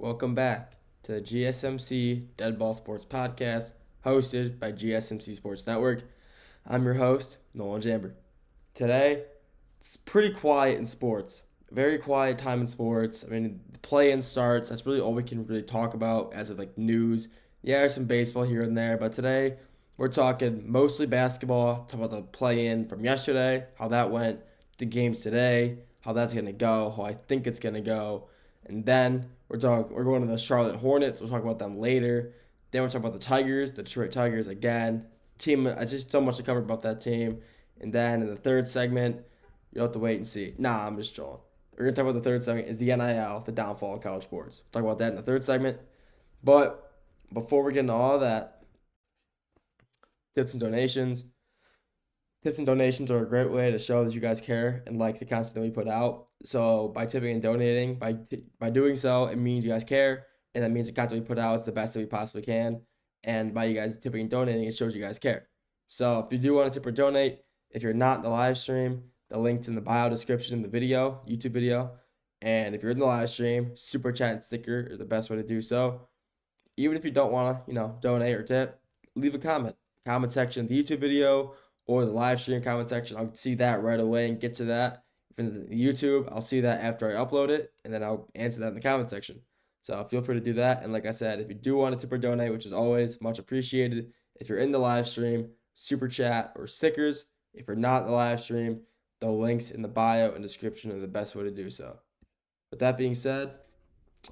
Welcome back to the GSMC Dead Ball Sports Podcast, hosted by GSMC Sports Network. I'm your host, Nolan Jamber. Today, it's pretty quiet in sports. Very quiet time in sports. I mean, the play-in starts. That's really all we can really talk about as of like news. Yeah, there's some baseball here and there, but today we're talking mostly basketball. Talk about the play-in from yesterday, how that went, the games today, how that's gonna go, how I think it's gonna go. And then we're going to the Charlotte Hornets. We'll talk about them later. Then we'll talk about the Tigers, the Detroit Tigers again. Team, I just so much to cover about that team. And then in the third segment, you'll have to wait and see. Nah, I'm just trolling. We're gonna talk about the third segment is the NIL, the downfall of college sports. We'll talk about that in the third segment. But before we get into all of that, tips and donations. Tips and donations are a great way to show that you guys care and like the content that we put out. So by tipping and donating, by doing so, it means you guys care, and that means the content we put out is the best that we possibly can. And by you guys tipping and donating, it shows you guys care. So if you do want to tip or donate, if you're not in the live stream, the link's in the bio description in the video, YouTube video. And if you're in the live stream, super chat and sticker is the best way to do so. Even if you don't want to, donate or tip, leave a comment. Comment section of the YouTube video or the live stream comment section. I'll see that right away and get to that. If in the YouTube, I'll see that after I upload it, and then I'll answer that in the comment section. So feel free to do that. And like I said, if you do want to tip or donate, which is always much appreciated, if you're in the live stream, super chat or stickers. If you're not in the live stream, the links in the bio and description are the best way to do so. With that being said,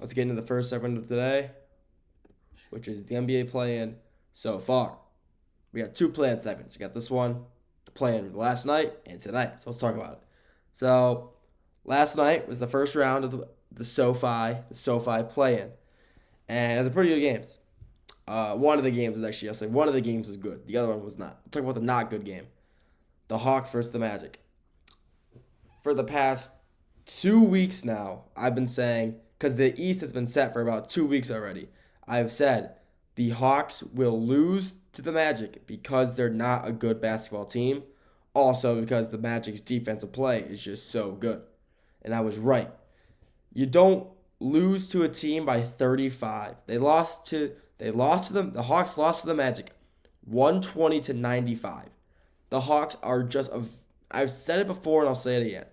let's get into the first segment of today, which is the NBA play-in so far. We got two play-in segments. We got this one, the play-in last night and tonight. So let's talk about it. So last night was the first round of the SoFi play-in, and it was a pretty good games. One of the games was actually, I'll say one of the games was good. The other one was not. We'll talk about the not good game. The Hawks versus the Magic. For the past 2 weeks now, I've been saying, because the East has been set for about 2 weeks already, I've said the Hawks will lose to the Magic because they're not a good basketball team. Also because the Magic's defensive play is just so good. And I was right. You don't lose to a team by 35. The Hawks lost to the Magic 120-95. The Hawks are just I've said it before and I'll say it again.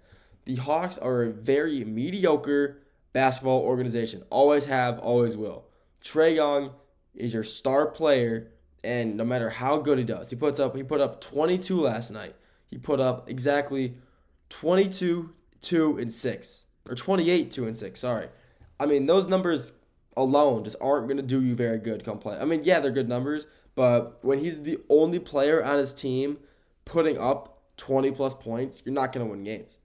The Hawks are a very mediocre basketball organization. Always have, always will. Trae Young is your star player, and no matter how good he does, he put up 22 last night. He put up exactly 22, 2, and 6. Or 28, 2, and 6, sorry. I mean, those numbers alone just aren't going to do you very good come play. I mean, yeah, they're good numbers, but when he's the only player on his team putting up 20-plus points, you're not going to win games.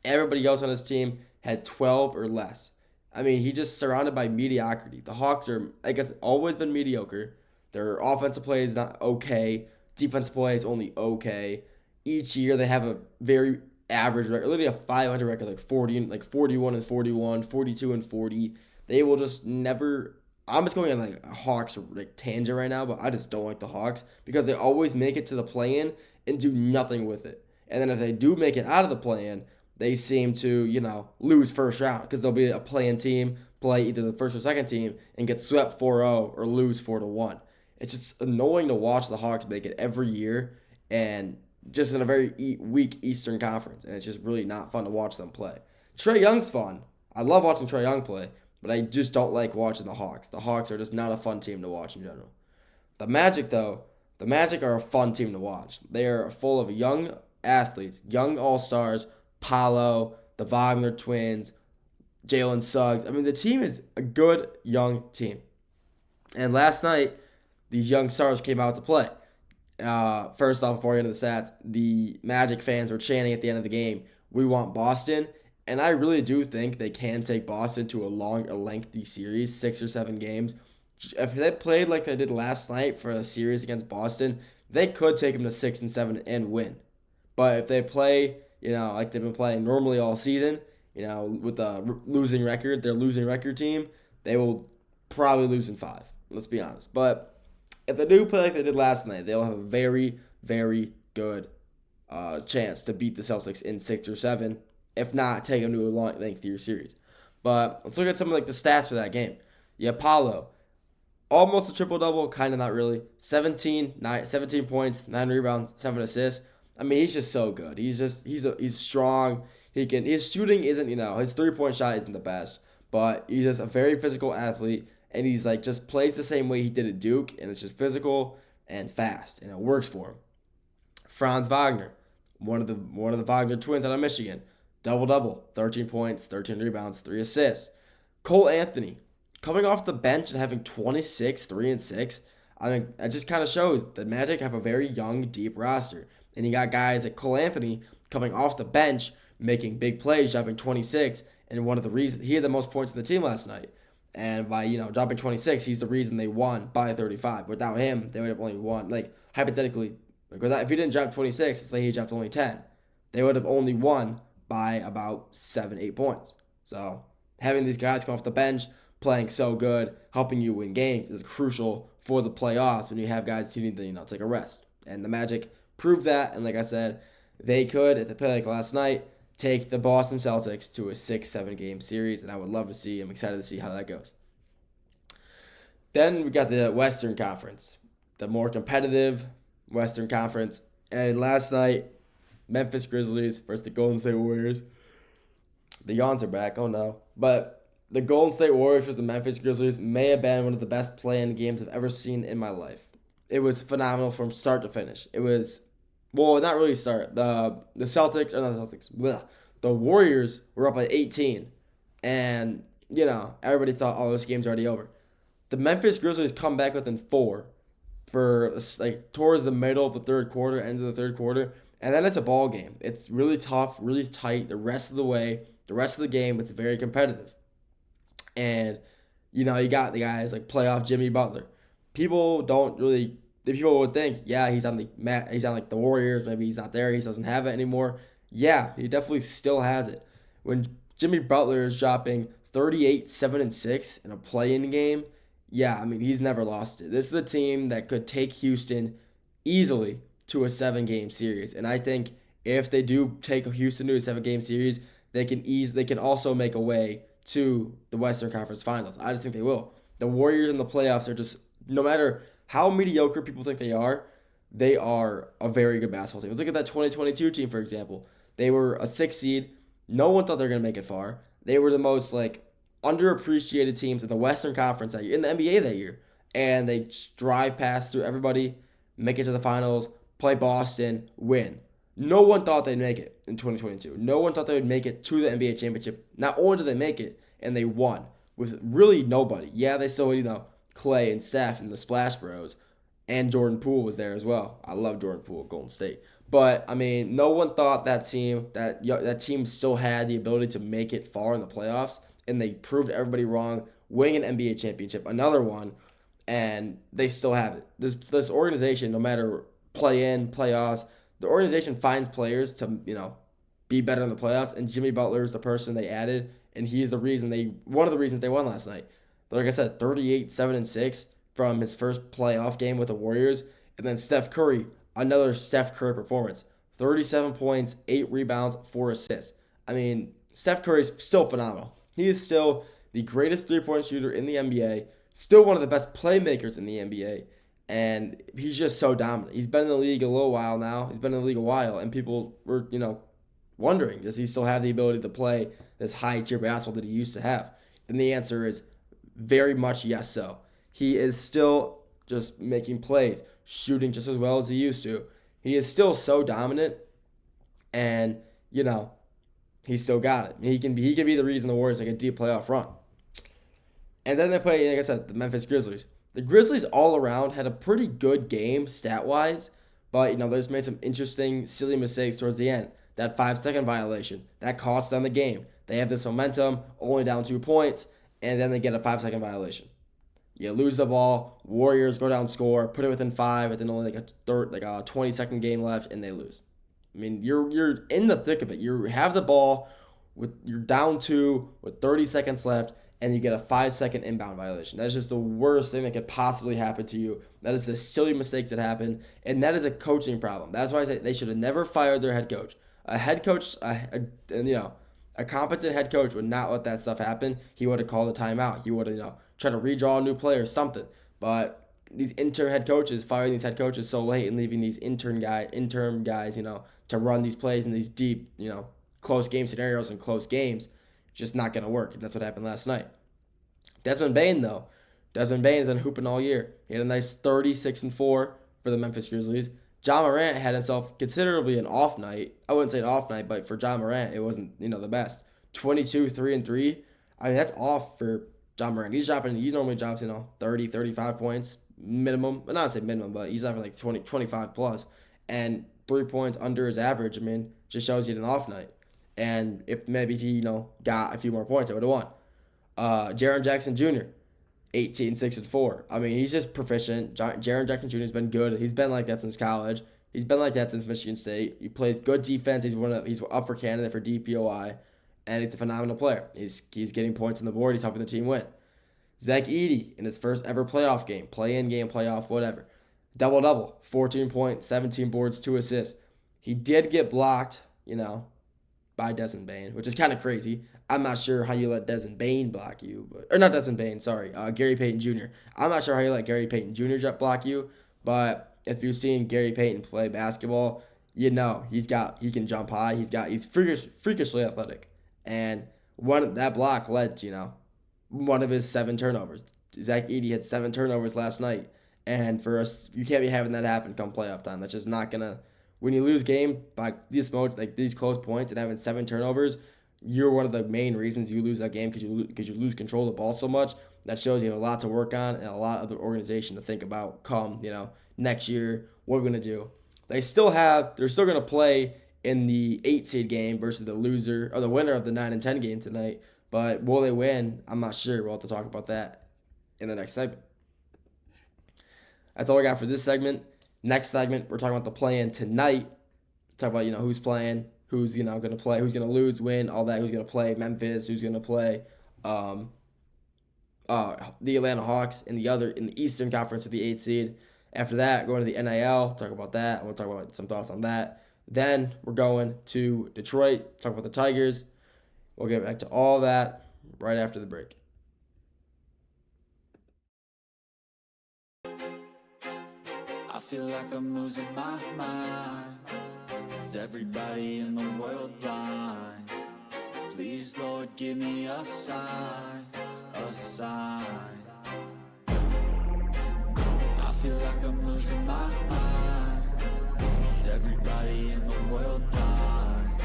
Everybody else on his team had 12 or less. I mean, he just surrounded by mediocrity. The Hawks are, I guess, always been mediocre. Their offensive play is not okay. Defensive play is only okay. Each year they have a very average record, literally a 500 record, like 41 and 41, 42 and 40. They will just never. I'm just going on like a Hawks like tangent right now, but I just don't like the Hawks because they always make it to the play-in and do nothing with it. And then if they do make it out of the play-in, they seem to, lose first round because they'll be a play-in team, play either the first or second team, and get swept 4-0 or lose 4-1. It's just annoying to watch the Hawks make it every year and just in a very weak Eastern Conference. And it's just really not fun to watch them play. Trae Young's fun. I love watching Trae Young play, but I just don't like watching the Hawks. The Hawks are just not a fun team to watch in general. The Magic, though, the Magic are a fun team to watch. They are full of young athletes, young all-stars, Paolo, the Wagner twins, Jalen Suggs. I mean, the team is a good young team. And last night, these young stars came out to play. First off, before I get into the stats, the Magic fans were chanting at the end of the game, "We want Boston." And I really do think they can take Boston to a lengthy series, 6 or 7 games. If they played like they did last night for a series against Boston, they could take them to 6 and 7 and win. But if they play, like they've been playing normally all season, with a losing record, their losing record team, they will probably lose in 5. Let's be honest. But if they do play like they did last night, they'll have a very, very good chance to beat the Celtics in 6 or 7. If not, take them to a lengthier series. But let's look at some of like the stats for that game. Yeah, Paulo, almost a triple double, kind of not really. 17 points, 9 rebounds, 7 assists. I mean, he's just so good. He's strong. His shooting isn't, his 3-point shot isn't the best, but he's just a very physical athlete, and he's like just plays the same way he did at Duke, and it's just physical and fast, and it works for him. Franz Wagner, one of the Wagner twins out of Michigan, double double, 13 points, 13 rebounds, 3 assists. Cole Anthony, coming off the bench and having 26, 3 and 6. I mean, it just kind of shows the Magic have a very young, deep roster, and you got guys like Cole Anthony coming off the bench, making big plays, dropping 26, and one of the reasons he had the most points in the team last night. And by dropping 26, he's the reason they won by 35. Without him, they would have only won. Like hypothetically, if he didn't drop 26, it's like he dropped only 10. They would have only won by about 7-8 points. So having these guys come off the bench, playing so good, helping you win games is crucial for the playoffs when you have guys who need to take a rest. And the Magic proved that. And like I said, they could, if they play like last night, take the Boston Celtics to a 6-7 game series, and I would love to see. I'm excited to see how that goes. Then we got the Western Conference, the more competitive Western Conference. And last night, Memphis Grizzlies versus the Golden State Warriors. The yawns are back, oh no. But the Golden State Warriors versus the Memphis Grizzlies may have been one of the best play-in games I've ever seen in my life. It was phenomenal from start to finish. It was, well, not really start. The Celtics, or not the Celtics, bleh. The Warriors were up by 18. And, everybody thought, oh, this game's already over. The Memphis Grizzlies come back within 4 for, towards the middle of the third quarter, end of the third quarter. And then it's a ball game. It's really tough, really tight the rest of the way. The rest of the game, it's very competitive. And, you got the guys like playoff Jimmy Butler. People would think, yeah, he's on the Warriors. Maybe he's not there. He doesn't have it anymore. Yeah, he definitely still has it. When Jimmy Butler is dropping 38, 7 and 6 in a play-in game, yeah, I mean, he's never lost it. This is the team that could take Houston easily to a 7-game series. And I think if they do take Houston to a 7-game series, they can also make a way to the Western Conference Finals. I just think they will. The Warriors in the playoffs are just, no matter how mediocre people think they are a very good basketball team. Let's look at that 2022 team, for example. They were a 6 seed. No one thought they were going to make it far. They were the most underappreciated teams in the Western Conference that year, in the NBA that year. And they drive past through everybody, make it to the finals, play Boston, win. No one thought they'd make it in 2022. No one thought they would make it to the NBA championship. Not only did they make it, and they won with really nobody. Yeah, they still, Clay and Steph and the Splash Bros. And Jordan Poole was there as well. I love Jordan Poole at Golden State. But, I mean, no one thought that team still had the ability to make it far in the playoffs. And they proved everybody wrong, winning an NBA championship, another one. And they still have it. This organization, no matter play-in, playoffs, the organization finds players to, be better in the playoffs. And Jimmy Butler is the person they added. And he's one of the reasons they won last night. But like I said, 38, 7 and 6 from his first playoff game with the Warriors. And then Steph Curry, another Steph Curry performance. 37 points, 8 rebounds, 4 assists. I mean, Steph Curry is still phenomenal. He is still the greatest three-point shooter in the NBA, still one of the best playmakers in the NBA, and he's just so dominant. He's been in the league a little while now. He's been in the league a while, and people were, wondering, does he still have the ability to play this high-tier basketball that he used to have? And the answer is very much yes so. He is still just making plays, shooting just as well as he used to. He is still so dominant, and, he still got it. He can be the reason the Warriors a deep playoff run. And then they play, like I said, the Memphis Grizzlies. The Grizzlies all around had a pretty good game stat-wise, but, they just made some interesting, silly mistakes towards the end. That 5-second violation, that cost them the game. They have this momentum, only down 2 points, and then they get a 5-second violation. You lose the ball, Warriors go down, score, put it within 5, and then only a 20-second game left, and they lose. I mean, you're in the thick of it. You have the ball, you're down 2 with 30 seconds left, and you get a 5-second inbound violation. That is just the worst thing that could possibly happen to you. That is the silly mistakes that happen, and that is a coaching problem. That's why I say they should have never fired their head coach. A head coach, A competent head coach would not let that stuff happen. He would have called a timeout. He would have, tried to redraw a new player or something. But these interim head coaches, firing these head coaches so late and leaving these interim guys, to run these plays in these deep, close game scenarios and close games, just not going to work. And that's what happened last night. Desmond Bane, though. Desmond Bane has been hooping all year. He had a nice 36-4 for the Memphis Grizzlies. Ja Morant had himself considerably an off night. I wouldn't say an off night, but for Ja Morant, it wasn't, the best. 22, 3 and 3. I mean, that's off for Ja Morant. He normally drops, 30, 35 points minimum. But not say minimum, but he's having like 20, 25 plus. And 3 points under his average, just shows you an off night. And if maybe he, got a few more points, I would have won. Jaren Jackson Jr., 18, 6 and 4. I mean, he's just proficient. Jaren Jackson Jr. has been good. He's been like that since college. He's been like that since Michigan State. He plays good defense. He's up for candidate for DPOI, and he's a phenomenal player. He's getting points on the board. He's helping the team win. Zach Edey in his first ever playoff game, play-in game, playoff, whatever. Double-double, 14 points, 17 boards, 2 assists. He did get blocked, by Desmond Bane, which is kind of crazy. I'm not sure how you let Desmond Bane block you, or not Desmond Bane, sorry, Gary Payton Jr. I'm not sure how you let Gary Payton Jr. block you, but if you've seen Gary Payton play basketball, he can jump high. He's freakishly athletic, and that block led to one of his 7 turnovers. Zach Edey had 7 turnovers last night, and for us, you can't be having that happen come playoff time. That's just not gonna. When you lose game by these close points and having 7 turnovers, you're one of the main reasons you lose that game because you lose control of the ball so much. That shows you have a lot to work on and a lot of the organization to think about come, next year. What are we going to do? They're still going to play in the 8 seed game versus the loser or the winner of the 9 and 10 game tonight. But will they win? I'm not sure. We'll have to talk about that in the next segment. That's all I got for this segment. Next segment, we're talking about the play-in tonight. Talk about, who's playing, who's, going to play, who's going to lose, win, all that, who's going to play Memphis, who's going to play the Atlanta Hawks in the Eastern Conference with the 8th seed. After that, going to the NIL, talk about that. I want to talk about some thoughts on that. Then we're going to Detroit, talk about the Tigers. We'll get back to all that right after the break. I feel like I'm losing my mind. Is everybody in the world blind? Please, Lord, give me a sign, a sign. I feel like I'm losing my mind. Is everybody in the world blind?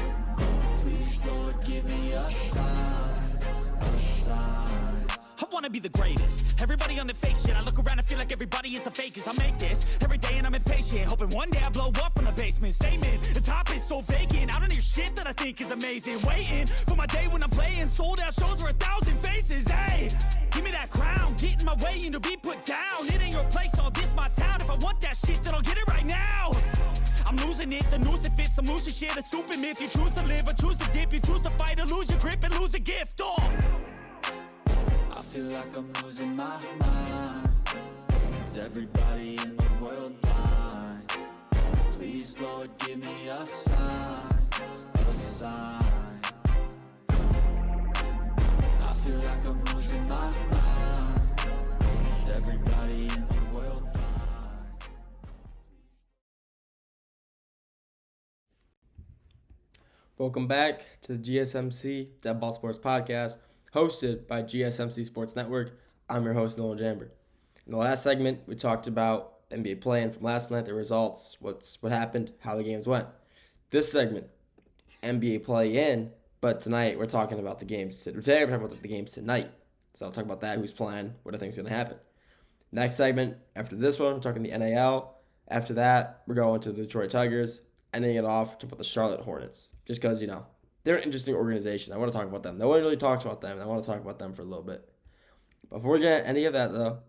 Please, Lord, give me a sign, a sign. I wanna be the greatest. Everybody on the fake shit. I look around and feel like everybody is the fakest. I make this every day and I'm impatient, hoping one day I blow up from the basement. Statement, the top is so vacant. I don't hear shit that I think is amazing. Waiting for my day when I'm playing sold out shows for 1,000 faces. Hey, give me that crown, get in my way and to be put down. It ain't your place, all this my town. If I want that shit, then I'll get it right now. I'm losing it, the noose it fits, I'm losing shit. A stupid myth, you choose to live or choose to dip. You choose to fight or lose your grip and lose a gift. I feel like I'm losing my mind. Is everybody in the world blind? Please, Lord, give me a sign, a sign. I feel like I'm losing my mind. Is everybody in the world blind? Welcome back to the GSMC Dead Ball Sports Podcast, hosted by GSMC Sports Network. I'm your host, Nolan Jamber. In the last segment, we talked about NBA play-in from last night, the results, what happened, how the games went. This segment, NBA play-in, but tonight we're talking about the games. Today we're talking about the games tonight. So I'll talk about that, who's playing, what I think is going to happen. Next segment, after this one, we're talking the NIL. After that, we're going to the Detroit Tigers, ending it off to put the Charlotte Hornets. Just because, they're an interesting organization. I want to talk about them. No one really talks about them, and I want to talk about them for a little bit. Before we get any of that, though,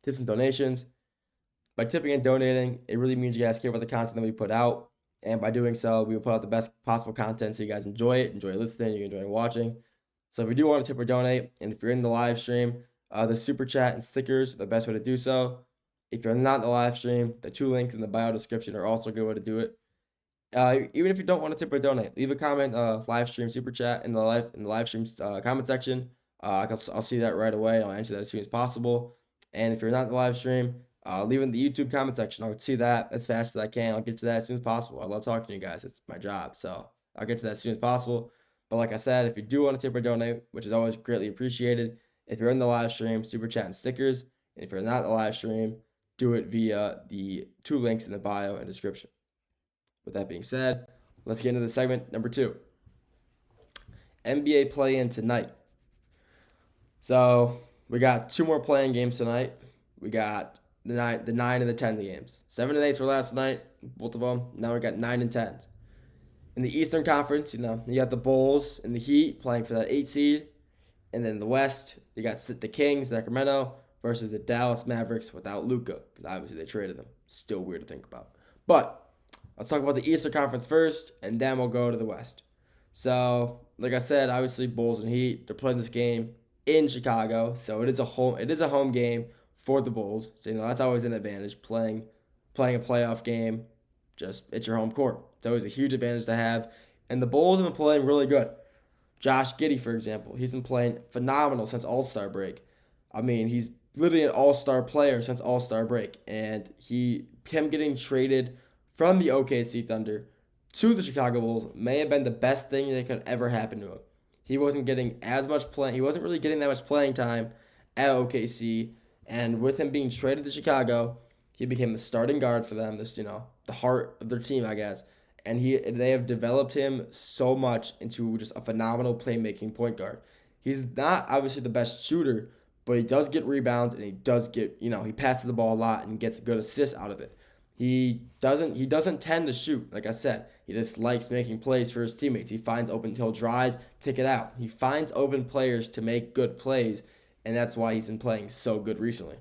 tips and donations. By tipping and donating, it really means you guys care about the content that we put out. And by doing so, we will put out the best possible content so you guys enjoy it, enjoy listening, you enjoy watching. So if you do want to tip or donate, and if you're in the live stream, the super chat and stickers are the best way to do so. If you're not in the live stream, the 2 links in the bio description are also a good way to do it. Even if you don't want to tip or donate, leave a comment, live stream super chat in the live stream comment section. I'll see that right away. I'll answer that as soon as possible. And if you're not in the live stream, leave it in the YouTube comment section. I'll see that as fast as I can. I'll get to that as soon as possible. I love talking to you guys. It's my job, so I'll get to that as soon as possible. But like I said, if you do want to tip or donate, which is always greatly appreciated, if you're in the live stream, super chat and stickers. And if you're not in the live stream, do it via the 2 links in the bio and description. With that being said, let's get into the segment number 2. NBA play-in tonight. So we got 2 more play-in games tonight. We got the 9 and the 10 games. 7 and 8 were last night, both of them. Now we got 9 and 10. In the Eastern Conference, you got the Bulls and the Heat playing for that 8 seed. And then in the West, you got the Kings, Sacramento, versus the Dallas Mavericks without Luka, because obviously they traded them. Still weird to think about. But let's talk about the Eastern Conference first, and then we'll go to the West. So, like I said, obviously Bulls and Heat, they're playing this game in Chicago, so it is a home game for the Bulls. So that's always an advantage, playing a playoff game. Just it's your home court. It's always a huge advantage to have. And the Bulls have been playing really good. Josh Giddey, for example, he's been playing phenomenal since All-Star break. I mean, he's literally an all-star player since All-Star break. And him getting traded from the OKC Thunder to the Chicago Bulls may have been the best thing that could ever happen to him. He wasn't getting as much play. He wasn't really getting that much playing time at OKC. And with him being traded to Chicago, he became the starting guard for them. This, the heart of their team, I guess. And they have developed him so much into just a phenomenal playmaking point guard. He's not obviously the best shooter, but he does get rebounds and he does get, he passes the ball a lot and gets good assists out of it. He doesn't tend to shoot, like I said. He just likes making plays for his teammates. He finds he'll drive, kick it out. He finds open players to make good plays, and that's why he's been playing so good recently.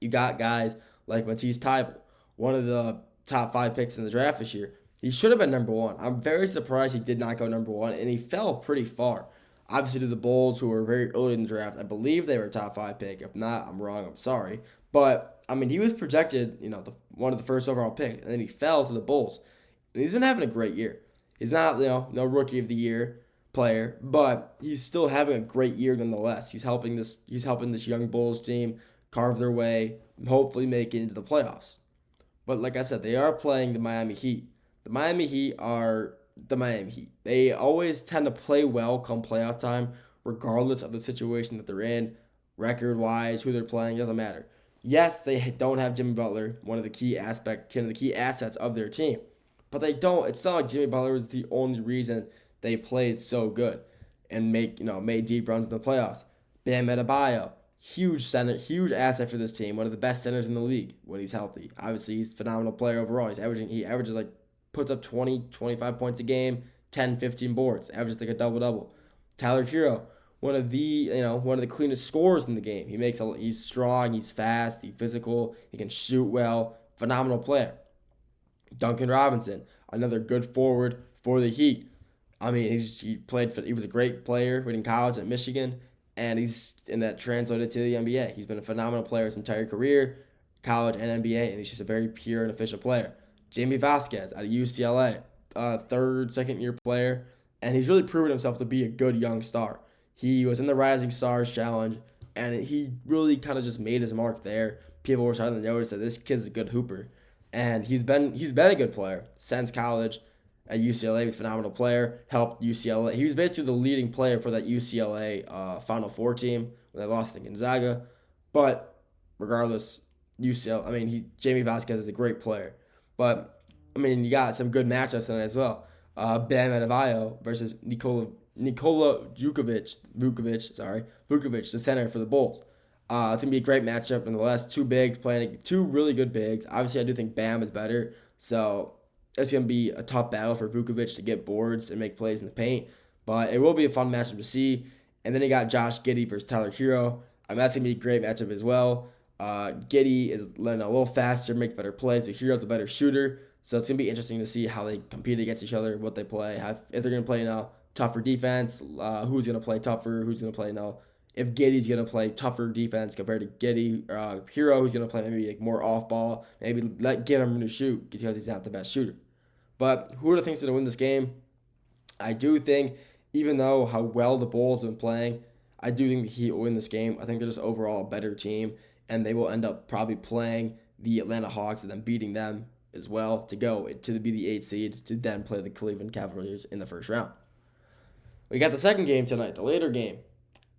You got guys like Matisse Thybulle, one of the top 5 picks in the draft this year. He should have been number 1. I'm very surprised he did not go number 1, and he fell pretty far. Obviously, to the Bulls, who were very early in the draft, I believe they were a top 5 pick. If not, I'm wrong. I'm sorry. But, I mean, he was projected, one of the first overall picks, and then he fell to the Bulls. And he's been having a great year. He's not, no rookie of the year player, but he's still having a great year nonetheless. He's helping this young Bulls team carve their way, and hopefully make it into the playoffs. But like I said, they are playing the Miami Heat. The Miami Heat are the Miami Heat. They always tend to play well come playoff time, regardless of the situation that they're in, record-wise, who they're playing, doesn't matter. Yes, they don't have Jimmy Butler, one of the key assets of their team. But they don't. It's not like Jimmy Butler was the only reason they played so good and made deep runs in the playoffs. Bam Adebayo, huge center, huge asset for this team, one of the best centers in the league when he's healthy. Obviously, he's a phenomenal player overall. He averages puts up 20, 25 points a game, 10, 15 boards, averages like a double-double. Tyler Hero, one of the cleanest scorers in the game. He's strong, he's fast, he's physical, he can shoot well, phenomenal player. Duncan Robinson, another good forward for the Heat. I mean, he was a great player in college at Michigan, and that translated to the NBA. He's been a phenomenal player his entire career, college and NBA, and he's just a very pure and efficient player. Jamie Vasquez out of UCLA, second-year player, and he's really proven himself to be a good young star. He was in the Rising Stars Challenge, and he really kind of just made his mark there. People were starting to notice that this kid's a good hooper, and he's been a good player since college at UCLA. He was a phenomenal player, helped UCLA. He was basically the leading player for that UCLA Final Four team when they lost to Gonzaga. But regardless, Jamie Vasquez is a great player. But, you got some good matchups tonight as well. Bam Adebayo versus Nikola Vukovic, the center for the Bulls. It's going to be a great matchup nonetheless. Two bigs playing, two really good bigs. Obviously, I do think Bam is better. So, it's going to be a tough battle for Vukovic to get boards and make plays in the paint. But it will be a fun matchup to see. And then you got Josh Giddey versus Tyler Hero. That's going to be a great matchup as well. Giddey is letting a little faster, makes better plays, but Hero's a better shooter. So it's going to be interesting to see how they compete against each other, what they play, if they're going to play tougher defense, who's going to play tougher, who's going to play if Giddey's going to play tougher defense compared to Giddey, Hero, who's going to play maybe more off ball, maybe give him to shoot because he's not the best shooter. But who are the things going to win this game? I do think, even though how well the Bulls have been playing, I do think the Heat will win this game. I think they're just overall a better team, and they will end up probably playing the Atlanta Hawks and then beating them as well to go to be the 8th seed to then play the Cleveland Cavaliers in the first round. We got the second game tonight, the later game.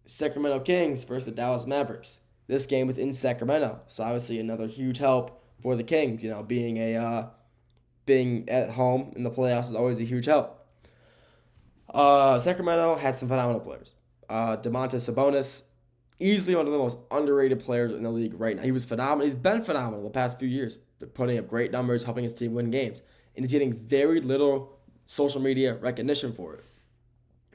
Sacramento Kings versus the Dallas Mavericks. This game was in Sacramento, so obviously another huge help for the Kings. Being at home in the playoffs is always a huge help. Sacramento had some phenomenal players. Domantas Sabonis, easily one of the most underrated players in the league right now. He was phenomenal. He's been phenomenal the past few years, putting up great numbers, helping his team win games. And he's getting very little social media recognition for it.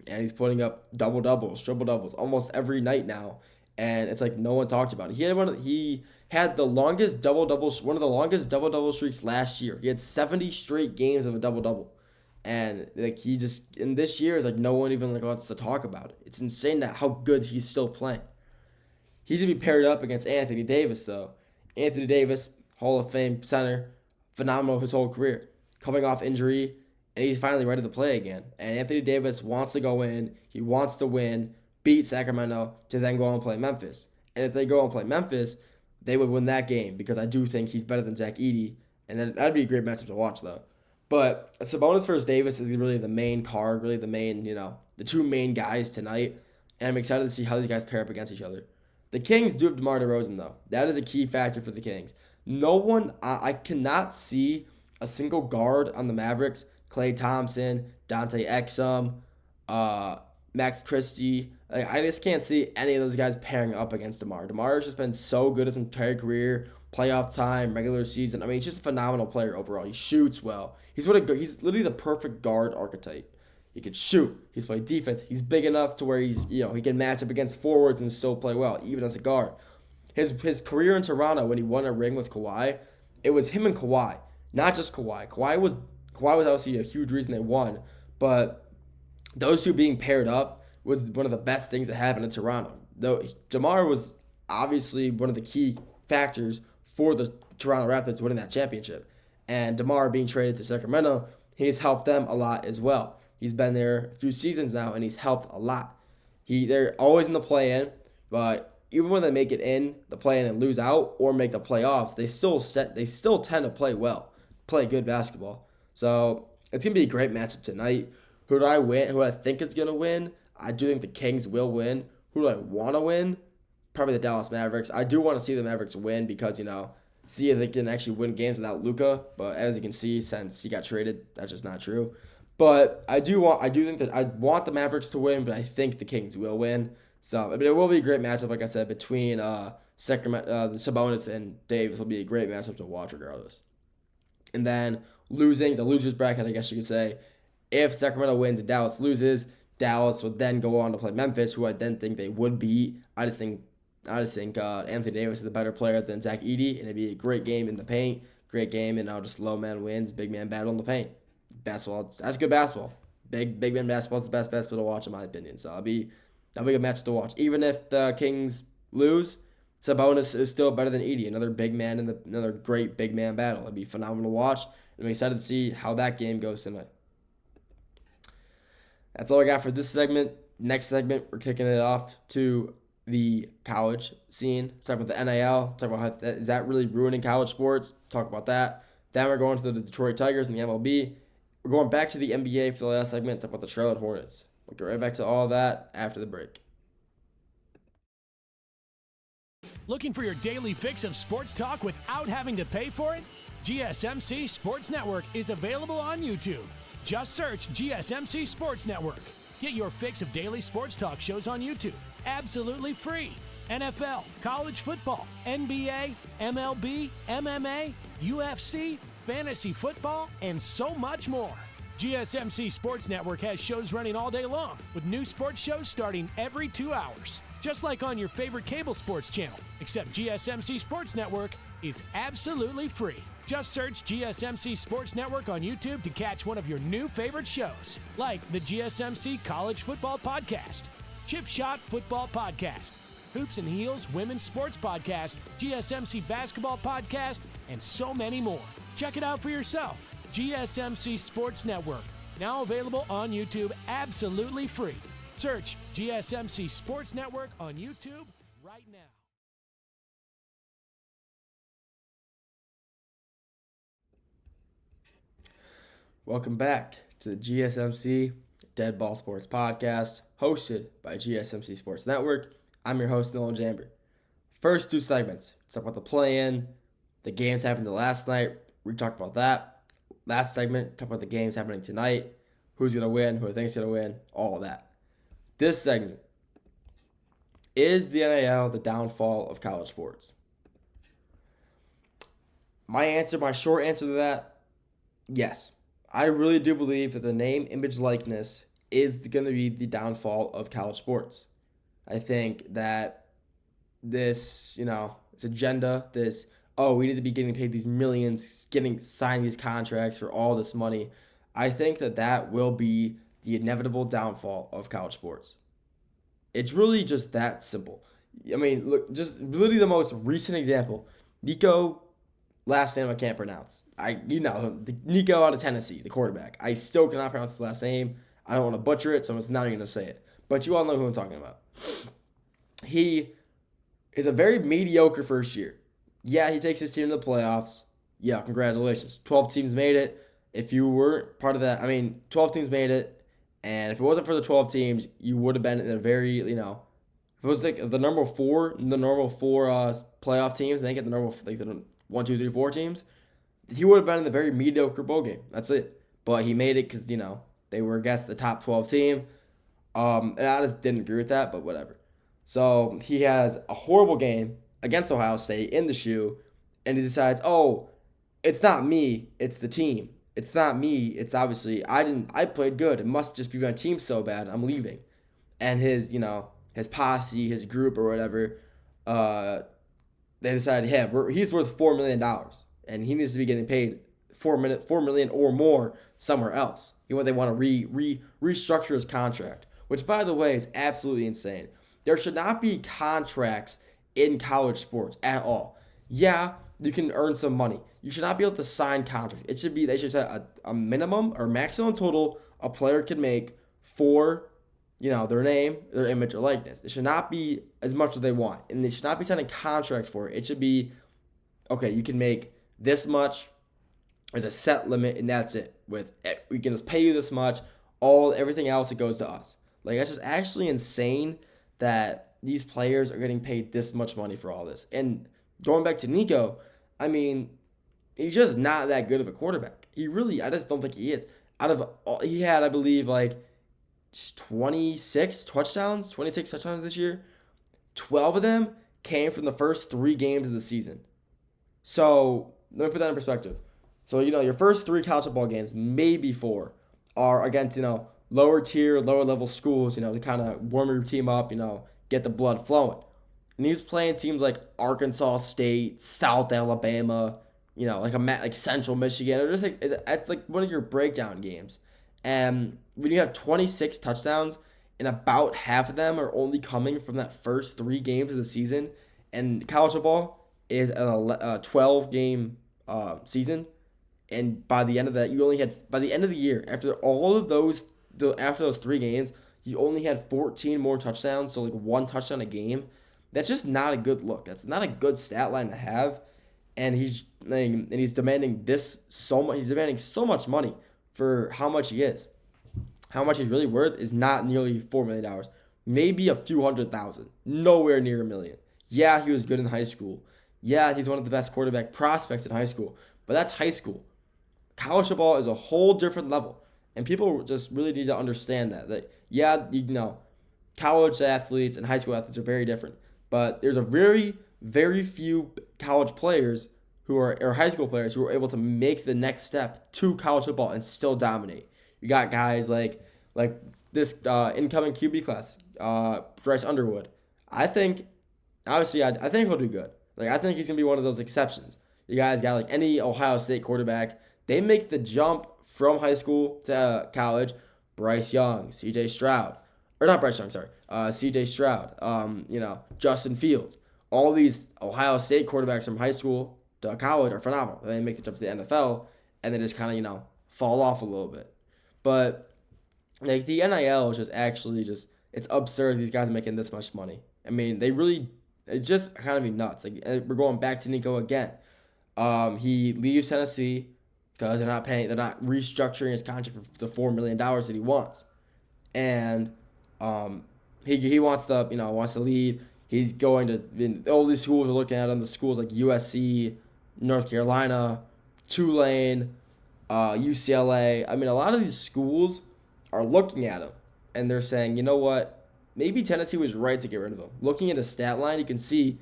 And he's putting up double-doubles, triple-doubles almost every night now. And it's like no one talked about it. He had the longest one of the longest double-double streaks last year. He had 70 straight games of a double-double. And in this year, it's like no one even wants to talk about it. It's insane how good he's still playing. He's going to be paired up against Anthony Davis, though. Anthony Davis, Hall of Fame center, phenomenal his whole career. Coming off injury, and he's finally ready to play again. And Anthony Davis wants to go in. He wants to win, beat Sacramento, to then go on and play Memphis. And if they go and play Memphis, they would win that game because I do think he's better than Zach Edey. And then that'd be a great matchup to watch, though. But Sabonis versus Davis is really the main card, really the main, the two main guys tonight. And I'm excited to see how these guys pair up against each other. The Kings do have DeMar DeRozan, though. That is a key factor for the Kings. No one, I cannot see a single guard on the Mavericks. Klay Thompson, Dante Exum, Max Christie. I just can't see any of those guys pairing up against DeMar. DeMar has just been so good his entire career, playoff time, regular season. I mean, he's just a phenomenal player overall. He shoots well. He's literally the perfect guard archetype. He can shoot. He's played defense. He's big enough to where he can match up against forwards and still play well, even as a guard. His career in Toronto when he won a ring with Kawhi, it was him and Kawhi, not just Kawhi. Kawhi was obviously a huge reason they won, but those two being paired up was one of the best things that happened in Toronto. Though DeMar was obviously one of the key factors for the Toronto Raptors winning that championship. And DeMar being traded to Sacramento, he's helped them a lot as well. He's been there a few seasons now, and he's helped a lot. They're always in the play-in, but even when they make it in the play-in and lose out or make the playoffs, they still tend to play well, play good basketball. So it's going to be a great matchup tonight. Who do I think is going to win? I do think the Kings will win. Who do I want to win? Probably the Dallas Mavericks. I do want to see the Mavericks win because, see if they can actually win games without Luka. But as you can see, since he got traded, that's just not true. But I do think that I want the Mavericks to win, but I think the Kings will win. So, it will be a great matchup, like I said, between Sacramento, Sabonis and Davis will be a great matchup to watch regardless. And then the loser's bracket, I guess you could say, if Sacramento wins and Dallas loses, Dallas would then go on to play Memphis, who I then think they would beat. I just think Anthony Davis is a better player than Zach Edey, and it'd be a great game in the paint, great game, and just low man wins, big man battle in the paint. Basketball, that's good basketball. Big man basketball is the best basketball to watch in my opinion. So that'll be a match to watch. Even if the Kings lose, Sabonis is still better than Edey, another big man in another great big man battle. It'd be phenomenal to watch. I'm excited to see how that game goes tonight. That's all I got for this segment. Next segment, we're kicking it off to the college scene. Talk about the NIL. Talk about is that really ruining college sports. Talk about that. Then we're going to the Detroit Tigers and the MLB. We're going back to the NBA for the last segment. Talk about the Charlotte Hornets. We'll get right back to all that after the break. Looking for your daily fix of sports talk without having to pay for it? GSMC Sports Network is available on YouTube. Just search GSMC Sports Network. Get your fix of daily sports talk shows on YouTube, absolutely free. NFL, college football, NBA, MLB, MMA, UFC, fantasy football, and so much more. GSMC Sports Network has shows running all day long, with new sports shows starting every 2 hours. Just like on your favorite cable sports channel, except GSMC Sports Network is absolutely free. Just search GSMC Sports Network on YouTube to catch one of your new favorite shows, like the GSMC College Football Podcast, Chip Shot Football Podcast, Hoops and Heels Women's Sports Podcast, GSMC Basketball Podcast, and so many more. Check it out for yourself. GSMC Sports Network, now available on YouTube absolutely free. Search GSMC Sports Network on YouTube right now. Welcome back to the GSMC Dead Ball Sports Podcast, hosted by GSMC Sports Network. I'm your host, Nolan Jamber. First two segments, talk about the play-in, the games happened last night. We talked about that. Last segment, talk about the games happening tonight, who's going to win, who I think is going to win, all of that. This segment, is the NIL the downfall of college sports? My short answer to that, yes. I really do believe that the name, image, likeness is going to be the downfall of college sports. I think that this, this agenda, we need to be getting paid these millions, signing these contracts for all this money. I think that will be the inevitable downfall of college sports. It's really just that simple. I mean, look, just literally the most recent example. Nico, last name I can't pronounce. Nico out of Tennessee, the quarterback. I still cannot pronounce his last name. I don't want to butcher it, so I'm just not even going to say it. But you all know who I'm talking about. He is a very mediocre first year. Yeah, he takes his team to the playoffs. Yeah, congratulations. 12 teams made it. If you weren't part of that, 12 teams made it. And if it wasn't for the 12 teams, you would have been in a very, if it was like the normal four playoff teams, make it the normal, the 1, 2, 3, 4 teams, he would have been in the very mediocre bowl game. That's it. But he made it because, they were against the top 12 team. And I just didn't agree with that, but whatever. So he has a horrible game against Ohio State in the shoe, and he decides, it's not me, it's the team. It's not me, it's obviously, I played good. It must just be my team so bad, I'm leaving. And his posse, his group or whatever, they decided, hey, he's worth $4 million, and he needs to be getting paid $4 million or more somewhere else. They want to restructure his contract, which, by the way, is absolutely insane. There should not be contracts in college sports at all. Yeah, you can earn some money. You should not be able to sign contracts. They should set a minimum or maximum total a player can make for, their name, their image, or likeness. It should not be as much as they want, and they should not be signing contracts for it. It should be, okay, you can make this much at a set limit, and that's it. We can just pay you this much. Everything else, it goes to us. That's just actually insane that these players are getting paid this much money for all this. And going back to Nico, he's just not that good of a quarterback. I just don't think he is. He had, I believe, 26 touchdowns this year. 12 of them came from the first 3 games of the season. So, let me put that in perspective. So, your first 3 college football games, maybe 4, are against, lower tier, lower level schools, to kind of warm your team up, get the blood flowing. And he was playing teams like Arkansas State, South Alabama, like Central Michigan, or just it's like one of your breakdown games. And when you have 26 touchdowns, and about half of them are only coming from that first 3 games of the season, and college football is a 12-game season, and by the end of that, by the end of the year, after those 3 games, you only had 14 more touchdowns, so 1 touchdown a game. That's just not a good look. That's not a good stat line to have. And he's demanding so much. He's demanding so much money for how much he is. How much he's really worth is not nearly $4 million. Maybe a few $100,000. Nowhere near $1 million. Yeah, he was good in high school. Yeah, he's one of the best quarterback prospects in high school. But that's high school. College football is a whole different level. And people just really need to understand that. College athletes and high school athletes are very different. But there's a very, very few college players or high school players who are able to make the next step to college football and still dominate. You got guys like this incoming QB class, Bryce Underwood. I think he'll do good. I think he's going to be one of those exceptions. You guys got any Ohio State quarterback. They make the jump from high school to college. Bryce Young, CJ Stroud. Or not Bryce Young, sorry. CJ Stroud. Justin Fields. All these Ohio State quarterbacks from high school to college are phenomenal. They make the jump to the NFL. and then just kind of, fall off a little bit. But like the NIL is just actually just, it's absurd these guys are making this much money. I mean, it's just kind of be nuts. Like, we're going back to Nico again. He leaves Tennessee because they're not restructuring his contract for the $4 million that he wants. And he wants to leave. He's going to, all these schools are looking at him, the schools like USC, North Carolina, Tulane, UCLA. I mean, a lot of these schools are looking at him, and they're saying, you know what, maybe Tennessee was right to get rid of him. Looking at his stat line, you can see,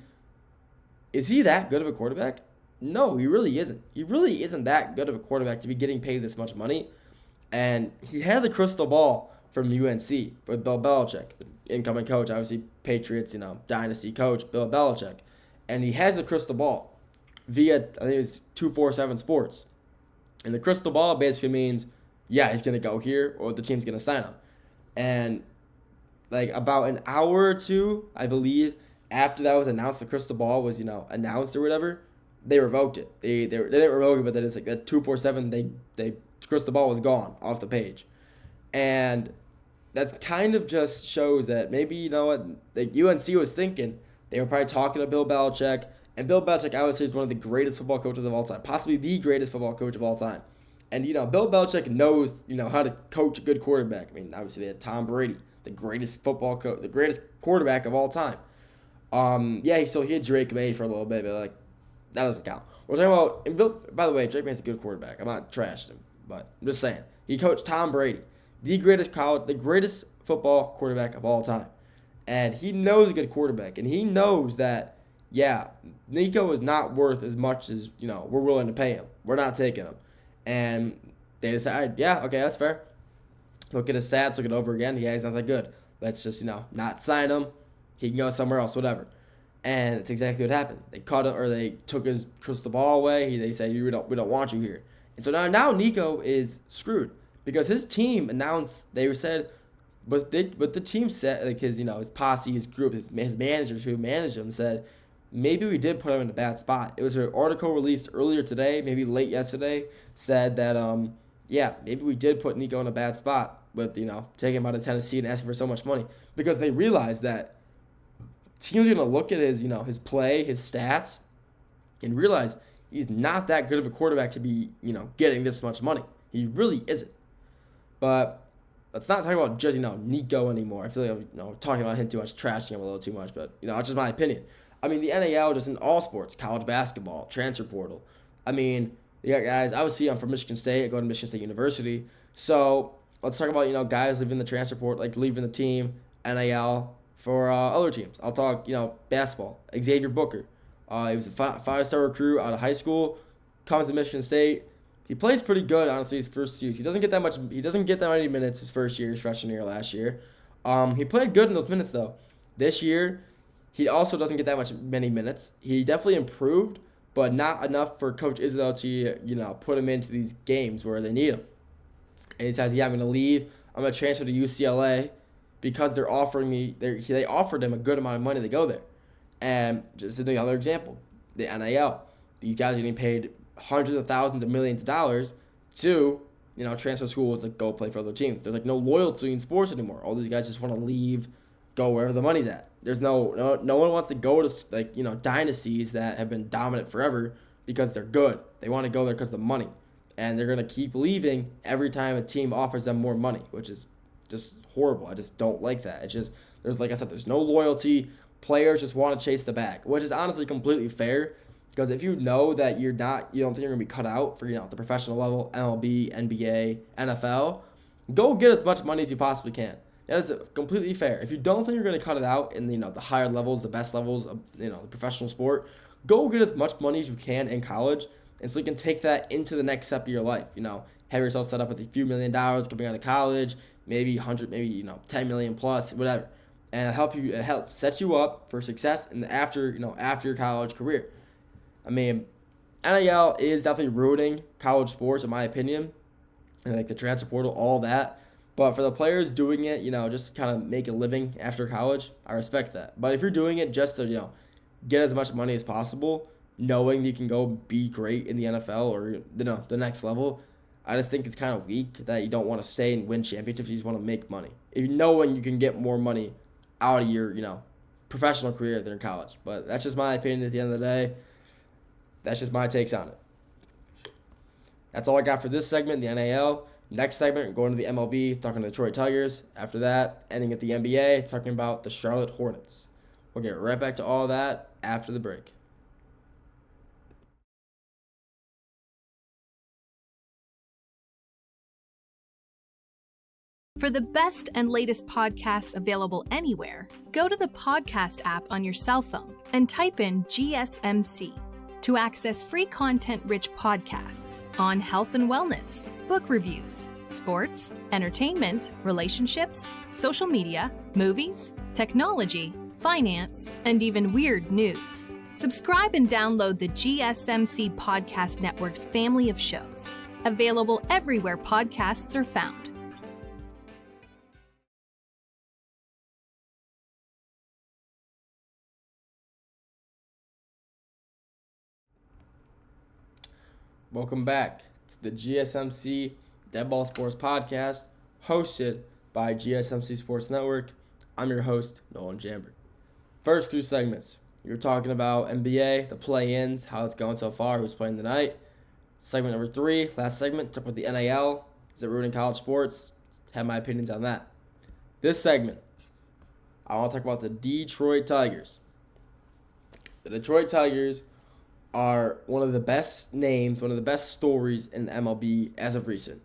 is he that good of a quarterback? No, he really isn't. He really isn't that good of a quarterback to be getting paid this much money. And he had the crystal ball from UNC with Bill Belichick, the incoming coach, obviously Patriots, dynasty coach, Bill Belichick. And he has the crystal ball via, I think it's 247 Sports. And the crystal ball basically means, yeah, he's going to go here or the team's going to sign him. And like about an hour or two, I believe, after that was announced, the crystal ball was, announced or whatever, they revoked it. They didn't revoke it, but then it's like that 247, the crystal ball was gone off the page. And that's kind of just shows that maybe, like UNC was thinking, they were probably talking to Bill Belichick, and Bill Belichick, I would say, is one of the greatest football coaches of all time, possibly the greatest football coach of all time. And, Bill Belichick knows, how to coach a good quarterback. I mean, obviously they had Tom Brady, the greatest football coach, the greatest quarterback of all time. So he had Drake May for a little bit, but like, that doesn't count. We're talking about, and Bill, by the way, Drake May's a good quarterback. I'm not trashing him, but I'm just saying. He coached Tom Brady, the greatest football quarterback of all time. And he knows a good quarterback, and he knows that, yeah, Nico is not worth as much as, we're willing to pay him. We're not taking him. And they decide, yeah, okay, that's fair. Look at his stats, look it over again. Yeah, he's not that good. Let's just, not sign him. He can go somewhere else, whatever. And that's exactly what happened. They cut him, or they took his crystal ball away. They said, we don't want you here. And so now Nico is screwed because his team announced, they said, but the team said, like his posse, his group, his managers who managed him said, maybe we did put him in a bad spot. It was an article released earlier today, maybe late yesterday, said that, maybe we did put Nico in a bad spot with, taking him out of Tennessee and asking for so much money because they realized that teams are going to look at his, his play, his stats, and realize he's not that good of a quarterback to be, getting this much money. He really isn't. But let's not talk about just, Nico anymore. I feel like I'm, talking about him too much, trashing him a little too much, but, it's just my opinion. I mean, the NIL just in all sports, college basketball, transfer portal. I mean, yeah, guys, obviously I'm from Michigan State. I go to Michigan State University. So let's talk about, guys leaving the transfer portal, like leaving the team, NIL, for other teams. I'll talk, basketball. Xavier Booker. He was a five-star recruit out of high school. Comes to Michigan State. He plays pretty good, honestly, his first years. He doesn't get that many minutes his first year, his freshman year last year. He played good in those minutes, though. This year, he also doesn't get that many minutes. He definitely improved, but not enough for Coach Izzo to, put him into these games where they need him. And he says, yeah, I'm going to leave. I'm going to transfer to UCLA. Because they offered him a good amount of money to go there. And just another example, the NIL. These guys are getting paid hundreds of thousands of millions of dollars to, transfer schools to go play for other teams. There's no loyalty in sports anymore. All these guys just want to leave, go wherever the money's at. There's no one wants to go to dynasties that have been dominant forever because they're good. They want to go there because of the money. And they're going to keep leaving every time a team offers them more money, which is just horrible. I just don't like that. It's just, there's no loyalty. Players just want to chase the bag, which is honestly completely fair because if you know that you don't think you're going to be cut out for, the professional level, MLB, NBA, NFL, go get as much money as you possibly can. That is completely fair. If you don't think you're going to cut it out in, the higher levels, the best levels of, the professional sport, go get as much money as you can in college and so you can take that into the next step of your life. Have yourself set up with a few $1 million coming out of college, maybe 100, maybe 10 million plus, whatever, and it helps set you up for success in the after your college career. I mean, NIL is definitely ruining college sports in my opinion, and the transfer portal, all that. But for the players doing it, just to kind of make a living after college, I respect that. But if you're doing it just to get as much money as possible, knowing that you can go be great in the NFL or the next level. I just think it's kind of weak that you don't want to stay and win championships. You just want to make money. If you know when you can get more money out of your, professional career than in college. But that's just my opinion at the end of the day. That's just my takes on it. That's all I got for this segment, the NIL. Next segment, going to the MLB, talking to the Detroit Tigers. After that, ending at the NBA, talking about the Charlotte Hornets. We'll get right back to all that after the break. For the best and latest podcasts available anywhere, go to the podcast app on your cell phone and type in GSMC to access free content-rich podcasts on health and wellness, book reviews, sports, entertainment, relationships, social media, movies, technology, finance, and even weird news. Subscribe and download the GSMC Podcast Network's family of shows, available everywhere podcasts are found. Welcome back to the GSMC Dead Ball Sports Podcast, hosted by GSMC Sports Network. I'm your host, Nolan Jamber. First two segments, we were talking about NBA, the play-ins, how it's going so far, who's playing tonight. Segment number 3, last segment, talk about the NIL. Is it ruining college sports? Have my opinions on that. This segment, I want to talk about the Detroit Tigers. The Detroit Tigers are one of the best names, one of the best stories in MLB as of recent.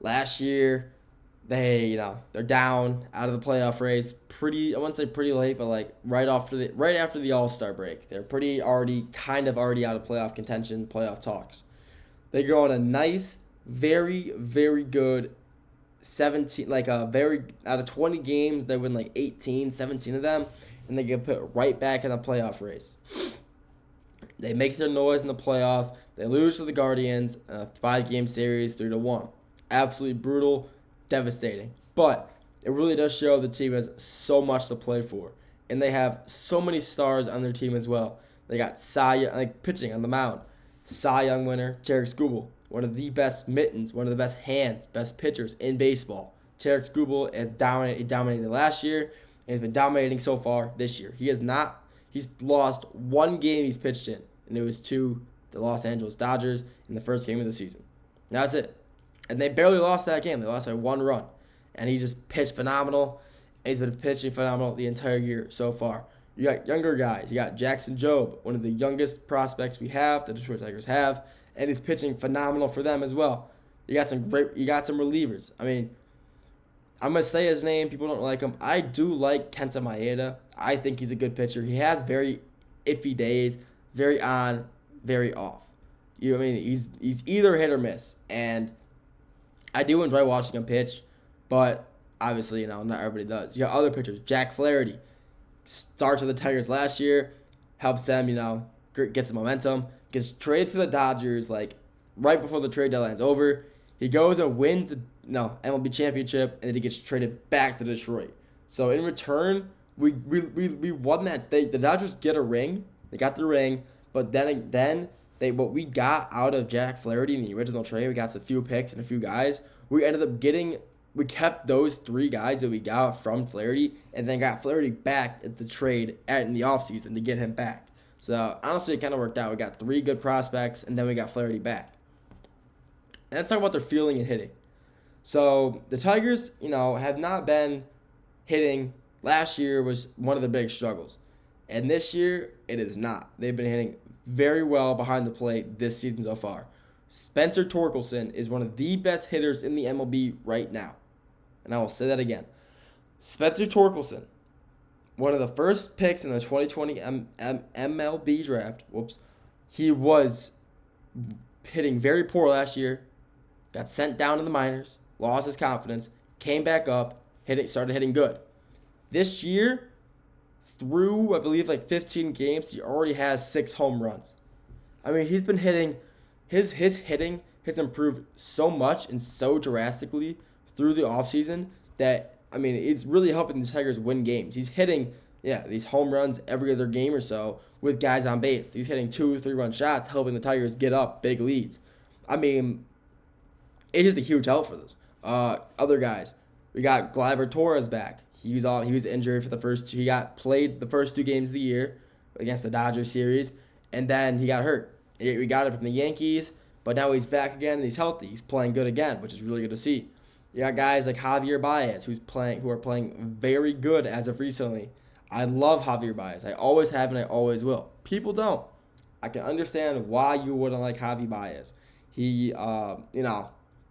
Last year, they're down out of the playoff race I wouldn't say pretty late, but like right after the All-Star break. They're already out of playoff contention, playoff talks. They go on a nice, very, very good 17, out of 20 games, they win 17 of them, and they get put right back in the playoff race. They make their noise in the playoffs. They lose to the Guardians, a 5-game series, 3-1. Absolutely brutal, devastating. But it really does show the team has so much to play for. And they have so many stars on their team as well. They got pitching on the mound. Cy Young winner, Tarik Skubal. One of the best mittens, one of the best hands, best pitchers in baseball. Tarik Skubal has dominated last year, and has been dominating so far this year. He's lost one game he's pitched in, and it was to the Los Angeles Dodgers in the first game of the season. That's it. And they barely lost that game. They lost by 1 run. And he just pitched phenomenal. And he's been pitching phenomenal the entire year so far. You got younger guys. You got Jackson Jobe, one of the youngest prospects we have, the Detroit Tigers have, and he's pitching phenomenal for them as well. You got some relievers. I mean, I'm going to say his name. People don't like him. I do like Kenta Maeda. I think he's a good pitcher. He has very iffy days, very on, very off. He's either hit or miss. And I do enjoy watching him pitch, but obviously, not everybody does. You got other pitchers. Jack Flaherty starts with the Tigers last year, helps them, get some momentum, gets traded to the Dodgers right before the trade deadline's over. He goes and wins the MLB championship, and then he gets traded back to Detroit. So in return, we won that. The Dodgers get a ring. They got the ring, but then what we got out of Jack Flaherty in the original trade, we got a few picks and a few guys. We kept those 3 guys that we got from Flaherty, and then got Flaherty back at the trade in the offseason to get him back. So honestly, it kind of worked out. We got 3 good prospects, and then we got Flaherty back. And let's talk about their fielding and hitting. So the Tigers, have not been hitting. Last year was one of the big struggles. And this year, it is not. They've been hitting very well behind the plate this season so far. Spencer Torkelson is one of the best hitters in the MLB right now. And I will say that again. Spencer Torkelson, one of the first picks in the 2020 MLB draft. He was hitting very poor last year. Got sent down to the minors, lost his confidence, came back up, started hitting good. This year, through, I believe, 15 games, he already has 6 home runs. He's been hitting, his hitting has improved so much and so drastically through the offseason that, it's really helping the Tigers win games. He's hitting these home runs every other game or so with guys on base. He's hitting 2-3 run shots, helping the Tigers get up big leads. I mean, it's just a huge help for those. Other guys, we got Gleyber Torres back. He was injured for the first two. He got played the first 2 games of the year against the Dodgers series, and then he got hurt. We got him from the Yankees, but now he's back again and he's healthy. He's playing good again, which is really good to see. You got guys like Javier Baez who are playing very good as of recently. I love Javier Baez. I always have and I always will. People don't. I can understand why you wouldn't like Javier Baez. He,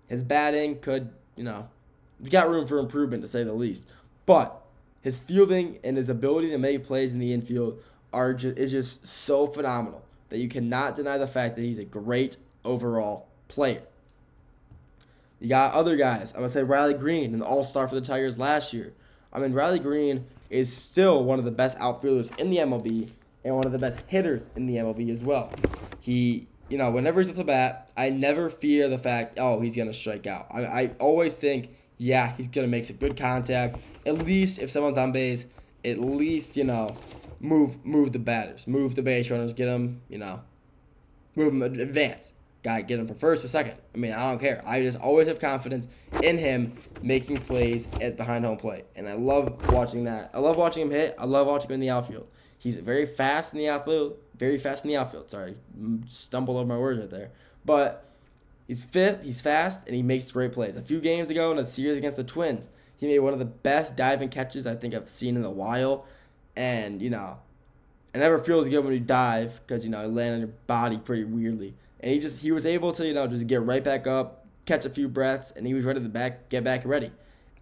his batting could, he's got room for improvement to say the least. But his fielding and his ability to make plays in the infield is just so phenomenal that you cannot deny the fact that he's a great overall player. You got other guys. I'm going to say Riley Green, an all-star for the Tigers last year. I mean, Riley Green is still one of the best outfielders in the MLB and one of the best hitters in the MLB as well. He, whenever he's at the bat, I never fear the fact, he's going to strike out. I always think, he's going to make some good contact. At least if someone's on base, at least, move the batters, move the base runners, get them, move them, advance. Get him from first to second. I mean, I don't care. I just always have confidence in him making plays at behind home plate. And I love watching that. I love watching him hit. I love watching him in the outfield. He's very fast in the outfield. Sorry, stumbled over my words right there. But he's fit, he's fast, and he makes great plays. A few games ago in a series against the Twins, he made one of the best diving catches I think I've seen in a while. And, it never feels good when you dive because, you land on your body pretty weirdly. And he was able to, just get right back up, catch a few breaths, and he was ready to get back ready.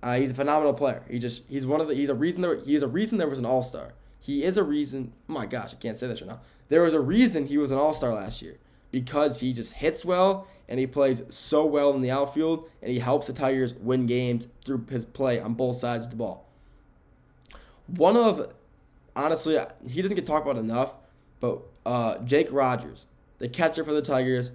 He's a phenomenal player. He's a reason there was an all-star. He is a reason. Oh my gosh, I can't say this right now. There was a reason he was an all-star last year because he just hits well and he plays so well in the outfield and he helps the Tigers win games through his play on both sides of the ball. Honestly, he doesn't get talked about enough, but Jake Rogers, the catcher for the Tigers,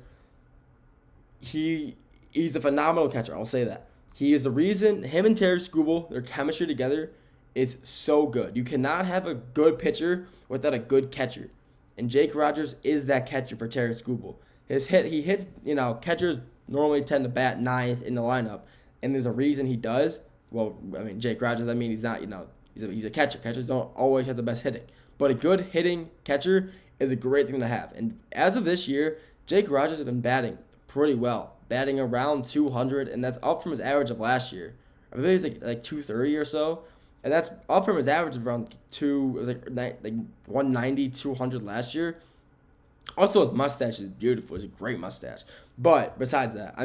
he's a phenomenal catcher. I'll say that. He is the reason him and Terry Skubal, their chemistry together is so good. You cannot have a good pitcher without a good catcher. And Jake Rogers is that catcher for Terry Skubal. He hits, catchers normally tend to bat ninth in the lineup. And there's a reason he does. Well, I mean, Jake Rogers, he's not, he's a catcher. Catchers don't always have the best hitting. But a good hitting catcher is a great thing to have. And as of this year, Jake Rogers has been batting pretty well, batting around 200, and that's up from his average of last year. I believe it's like 230 or so, and that's up from his average of around 190, 200 last year. Also, his mustache is beautiful. It's a great mustache. But besides that,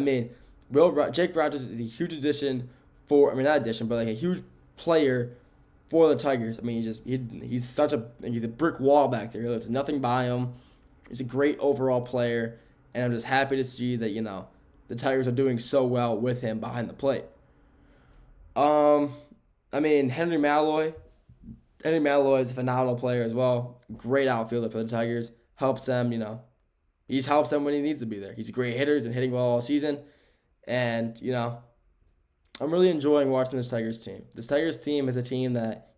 Jake Rogers is a huge addition not addition, but like a huge player for the Tigers. He's a brick wall back there. There's nothing by him. He's a great overall player, and I'm just happy to see that the Tigers are doing so well with him behind the plate. Henry Malloy is a phenomenal player as well. Great outfielder for the Tigers. Helps them, he helps them when he needs to be there. He's a great hitter. He's been hitting well all season, and I'm really enjoying watching this Tigers team. This Tigers team is a team that,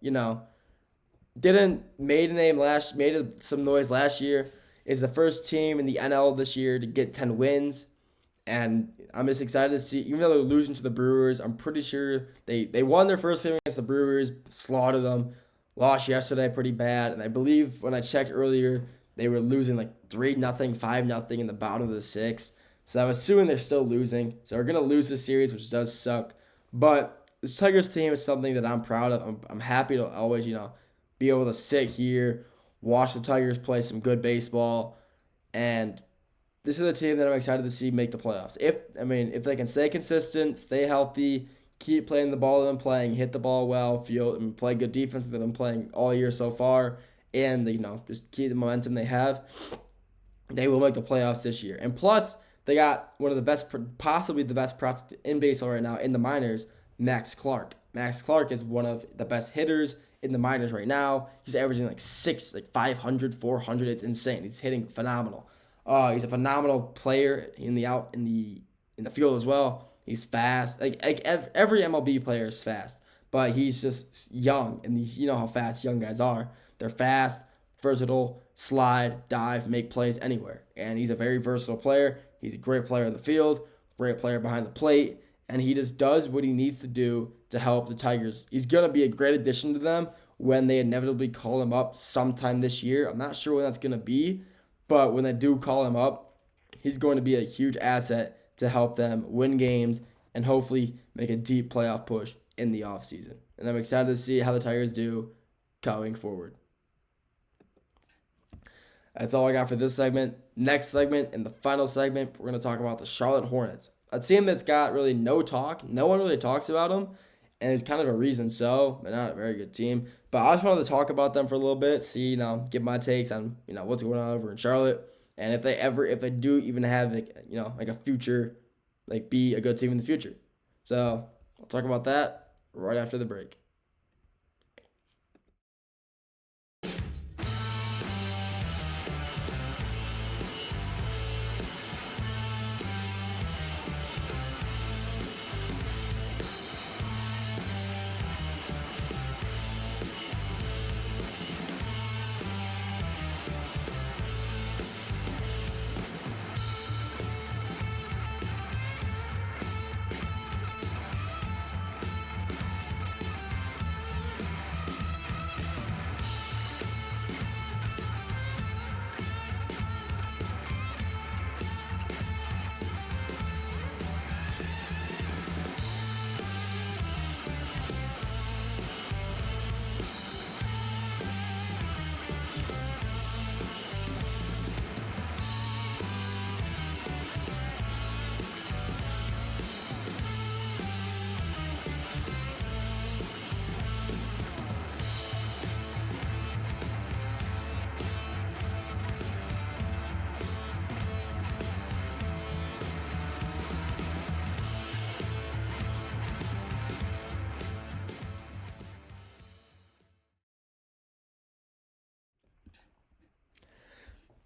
made some noise last year. Is the first team in the NL this year to get 10 wins. And I'm just excited to see, even though they're losing to the Brewers, I'm pretty sure they won their first game against the Brewers, slaughtered them, lost yesterday pretty bad. And I believe when I checked earlier, they were losing like 3-0, 5-0 in the bottom of the sixth. So I'm assuming they're still losing. So we're going to lose this series, which does suck. But this Tigers team is something that I'm proud of. I'm happy to always, be able to sit here, watch the Tigers play some good baseball. And this is a team that I'm excited to see make the playoffs. If they can stay consistent, stay healthy, keep playing the ball they've been playing, hit the ball well, field, and play good defense that they've been playing all year so far, and just keep the momentum they have, they will make the playoffs this year. And plus, they got one of the best, possibly the best prospect in baseball right now in the minors, Max Clark. Max Clark is one of the best hitters in the minors right now. He's averaging like 500, 400. It's insane. He's hitting phenomenal. He's a phenomenal player in the field as well. He's fast. Like every MLB player is fast. but he's just young, and you know how fast young guys are. They're fast, versatile, slide, dive, make plays anywhere. And he's a very versatile player. He's a great player in the field, great player behind the plate, and he just does what he needs to do to help the Tigers. He's going to be a great addition to them when they inevitably call him up sometime this year. I'm not sure when that's going to be, but when they do call him up, he's going to be a huge asset to help them win games and hopefully make a deep playoff push in the offseason. And I'm excited to see how the Tigers do going forward. That's all I got for this segment. Next segment, and the final segment, we're going to talk about the Charlotte Hornets. A team that's got really no talk. No one really talks about them, and it's kind of a reason so. They're not a very good team. But I just wanted to talk about them for a little bit, see, give my takes on, what's going on over in Charlotte. And if they do even have, like a future, be a good team in the future. So I'll talk about that right after the break.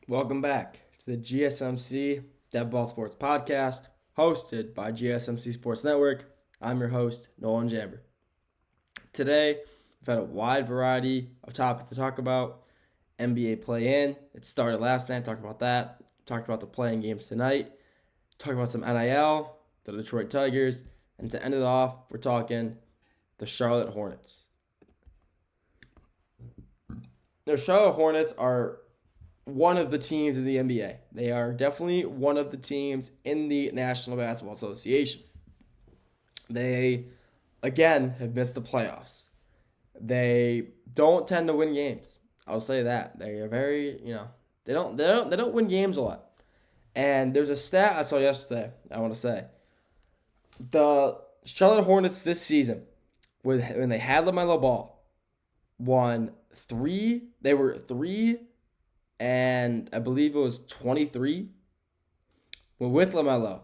Welcome back to the GSMC Dead Ball Sports Podcast, hosted by GSMC Sports Network. I'm your host, Nolan Jamber. Today, we've had a wide variety of topics to talk about. NBA play-in, it started last night, talked about that. Talked about the play-in games tonight. Talked about some NIL, the Detroit Tigers, and to end it off, we're talking the Charlotte Hornets. The Charlotte Hornets are one of the teams in the NBA. They are definitely one of the teams in the National Basketball Association. They, again, have missed the playoffs. They don't tend to win games. I'll say that. They are very, they don't win games a lot. And there's a stat I saw yesterday, I want to say. The Charlotte Hornets this season, when they had LaMelo Ball, won they were 3 and I believe it was 23. Well, with LaMelo,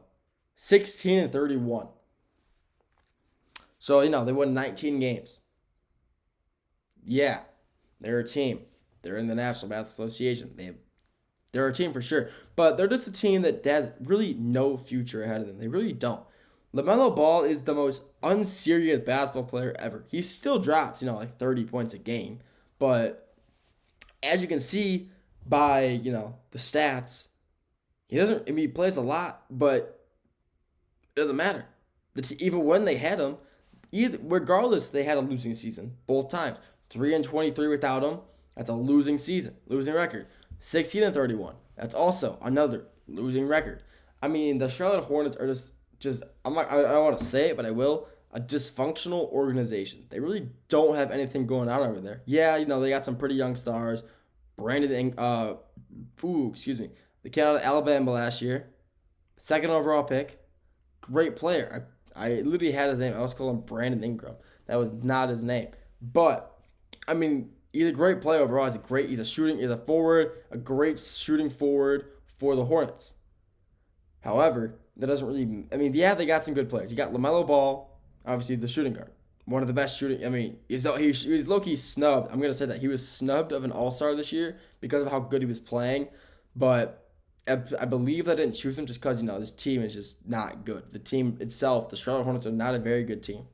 16 and 31. So, they won 19 games. Yeah, they're a team. They're in the National Basketball Association. They're a team for sure. But they're just a team that has really no future ahead of them. They really don't. LaMelo Ball is the most unserious basketball player ever. He still drops, 30 points a game. But as you can see by, the stats, he plays a lot, but it doesn't matter. Even when they had him, regardless, they had a losing season both times. 3 and 23 without him, that's a losing season, losing record. 16 and 31, that's also another losing record. I mean, the Charlotte Hornets are just I don't want to say it, but I will, a dysfunctional organization. They really don't have anything going on over there. Yeah, they got some pretty young stars. The kid out of Alabama last year, 2nd overall pick, great player. I literally had his name. I was calling him Brandon Ingram. That was not his name. But he's a great player overall. He's a forward, a great shooting forward for the Hornets. However, that doesn't really. They got some good players. You got LaMelo Ball, obviously the shooting guard. One of the best shooting. He's low-key snubbed. I'm going to say that. He was snubbed of an all-star this year because of how good he was playing. But I believe they didn't choose him just because, this team is just not good. The team itself, the Charlotte Hornets, are not a very good team.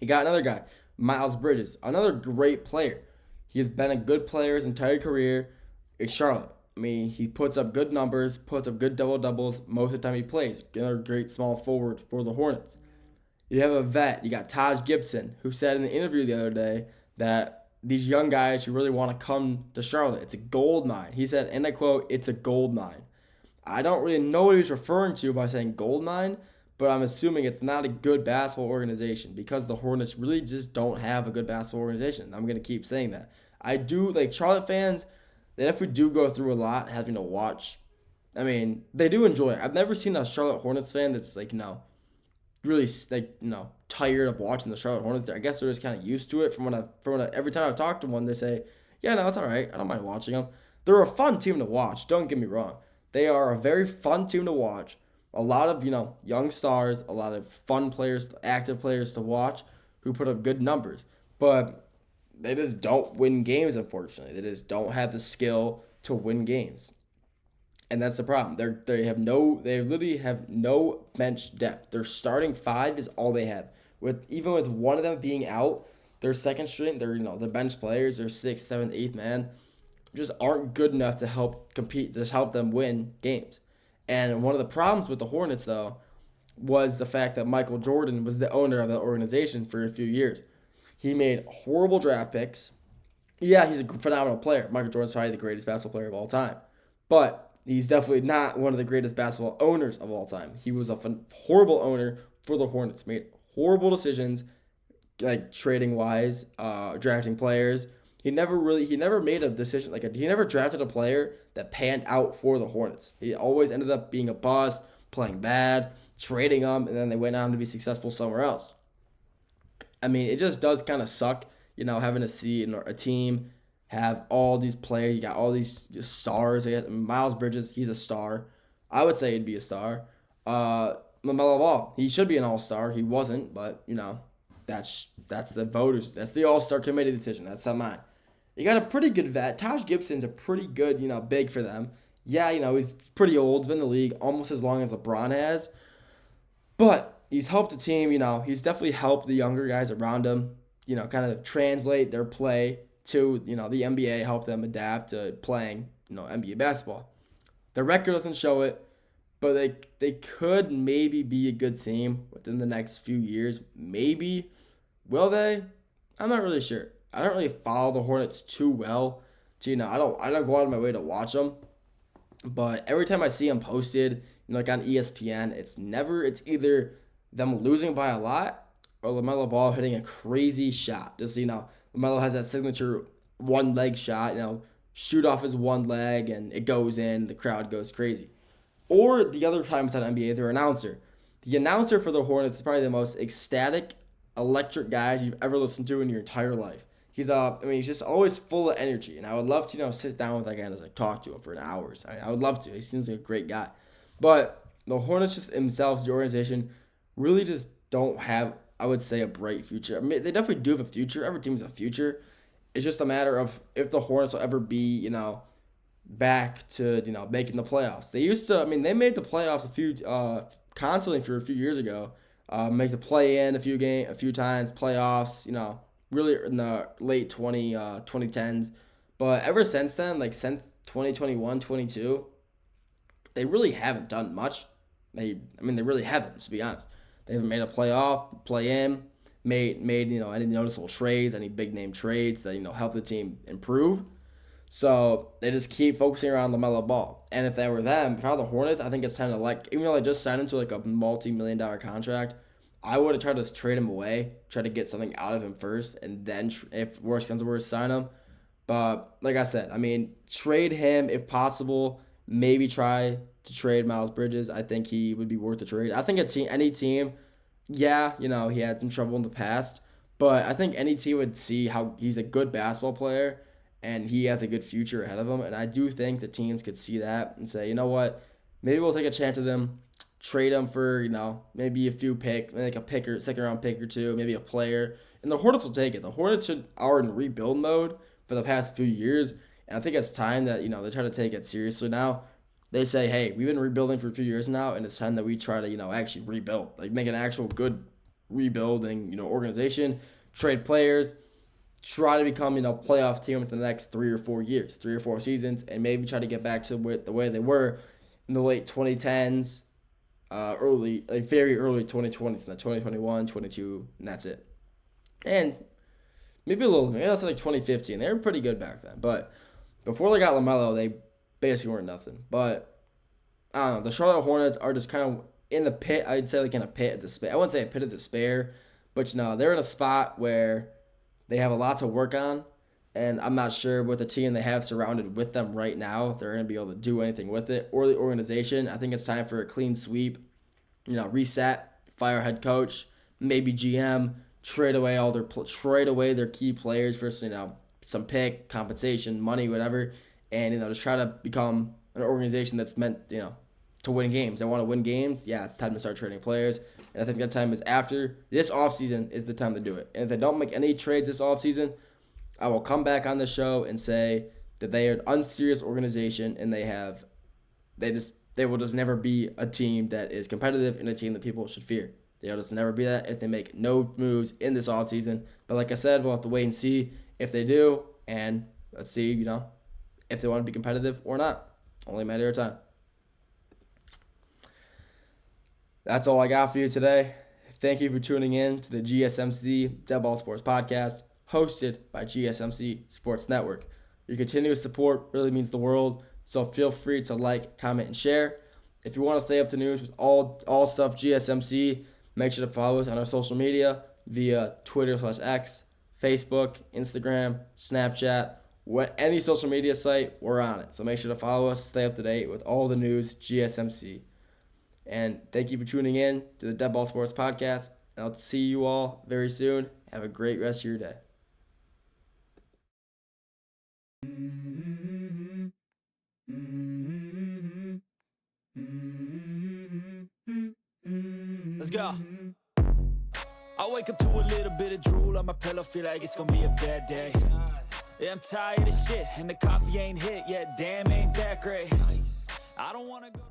He got another guy, Miles Bridges, another great player. He has been a good player his entire career in Charlotte. I mean, he puts up good numbers, puts up good double-doubles most of the time he plays. Another great small forward for the Hornets. You have a vet. You got Taj Gibson, who said in the interview the other day that these young guys who really want to come to Charlotte, it's a gold mine. He said, and I quote, "It's a gold mine." I don't really know what he's referring to by saying gold mine, but I'm assuming it's not a good basketball organization because the Hornets really just don't have a good basketball organization. I'm going to keep saying that. I do, like, Charlotte fans, they definitely do go through a lot having to watch. I mean, they do enjoy it. I've never seen a Charlotte Hornets fan that's, like, really, like, tired of watching the Charlotte Hornets. I guess they're just kind of used to it. Every time I've talked to one, they say, yeah, no, it's all right. I don't mind watching them. They're a fun team to watch. Don't get me wrong. They are a very fun team to watch. A lot of, young stars, a lot of fun players, active players to watch who put up good numbers. But they just don't win games, unfortunately. They just don't have the skill to win games. And that's the problem. They literally have no bench depth. Their starting five is all they have. Even with one of them being out, their second string, the bench players, their sixth, seventh, eighth man, just aren't good enough to help compete, to help them win games. And one of the problems with the Hornets, though, was the fact that Michael Jordan was the owner of that organization for a few years. He made horrible draft picks. Yeah, he's a phenomenal player. Michael Jordan's probably the greatest basketball player of all time. But he's definitely not one of the greatest basketball owners of all time. He was a horrible owner for the Hornets. Made horrible decisions, like trading-wise, drafting players. He never made a decision, he never drafted a player that panned out for the Hornets. He always ended up being a bust, playing bad, trading them, and then they went on to be successful somewhere else. I mean, it just does kind of suck, having to see a team have all these players. You got all these stars. Miles Bridges, he's a star. I would say he'd be a star. LaMelo Ball, he should be an all-star. He wasn't, but, that's the voters. That's the all-star committee decision. That's not mine. You got a pretty good vet. Taj Gibson's a pretty good, big for them. Yeah, he's pretty old. He's been in the league almost as long as LeBron has. But he's helped the team, He's definitely helped the younger guys around him, kind of translate their play to, the NBA, help them adapt to playing, NBA basketball. The record doesn't show it, but they could maybe be a good team within the next few years. Maybe. Will they? I'm not really sure. I don't really follow the Hornets too well. So, I don't go out of my way to watch them. But every time I see them posted, like on ESPN, it's either them losing by a lot or LaMelo Ball hitting a crazy shot. Just, LaMelo has that signature one-leg shot, shoot off his one leg and it goes in, the crowd goes crazy. Or the other times on NBA, their announcer. The announcer for the Hornets is probably the most ecstatic, electric guys you've ever listened to in your entire life. He's just always full of energy, and I would love to, sit down with that guy and just talk to him for an hour. I would love to. He seems like a great guy. But the Hornets just themselves, the organization, really just don't have, I would say, a bright future. I mean, they definitely do have a future. Every team has a future. It's just a matter of if the Hornets will ever be, back to, making the playoffs. They made the playoffs constantly for a few years ago. Make the play-in a few times, playoffs, really in the late 2010s. But ever since then, since 2021, 22, they really haven't done much. They really haven't, to be honest. They haven't made a playoff, play-in, made any noticeable trades, any big-name trades that, help the team improve. So they just keep focusing around LaMelo Ball. And if that were them, if I were the Hornets, I think it's time to even though I just signed him to a multi-million-dollar contract, I would have tried to trade him away, try to get something out of him first, and then if worse comes to worse, sign him. But like I said, trade him if possible. Maybe try to trade Miles Bridges. I think he would be worth the trade. I think any team, he had some trouble in the past, but I think any team would see how he's a good basketball player and he has a good future ahead of him. And I do think the teams could see that and say, you know what, maybe we'll take a chance of them, trade him for, maybe a few picks, like a second-round pick or two, maybe a player. And the Hornets will take it. The Hornets are in rebuild mode for the past few years. And I think it's time that, they try to take it seriously now. They say, hey, we've been rebuilding for a few years now, and it's time that we try to, actually rebuild. Make an actual good rebuilding, organization, trade players, try to become, playoff team within the next 3 or 4 years, 3 or 4 seasons, and maybe try to get back to the way they were in the late 2010s, very early 2020s, in the 2021, 22, and that's it. And maybe that's like 2015. They were pretty good back then, but before they got LaMelo, they basically weren't nothing. But I don't know. The Charlotte Hornets are just kind of in the pit. I'd say like in a pit of despair. I wouldn't say a pit of despair, but they're in a spot where they have a lot to work on, and I'm not sure with the team they have surrounded with them right now, if they're going to be able to do anything with it, or the organization. I think it's time for a clean sweep, reset, fire head coach, maybe GM, trade away their key players for some pick, compensation, money, whatever, and just try to become an organization that's meant to win games. They want to win games. Yeah, it's time to start trading players. And I think that time is after this offseason is the time to do it. And if they don't make any trades this offseason, I will come back on the show and say that they are an unserious organization and they will just never be a team that is competitive and a team that people should fear. They'll just never be that if they make no moves in this offseason. But like I said, we'll have to wait and see if they do. And let's see, if they want to be competitive or not. Only a matter of time. That's all I got for you today. Thank you for tuning in to the GSMC Dead Ball Sports Podcast, hosted by GSMC Sports Network. Your continuous support really means the world, so feel free to like, comment, and share. If you want to stay up to news with all stuff GSMC, make sure to follow us on our social media via Twitter/X, Facebook, Instagram, Snapchat, any social media site, we're on it. So make sure to follow us, stay up to date with all the news GSMC. And thank you for tuning in to the Dead Ball Sports Podcast. And I'll see you all very soon. Have a great rest of your day. Let's go. I wake up to a little bit of drool on my pillow, feel like it's gonna be a bad day. Yeah, I'm tired of shit, and the coffee ain't hit yet. Damn, ain't that great. I don't wanna go to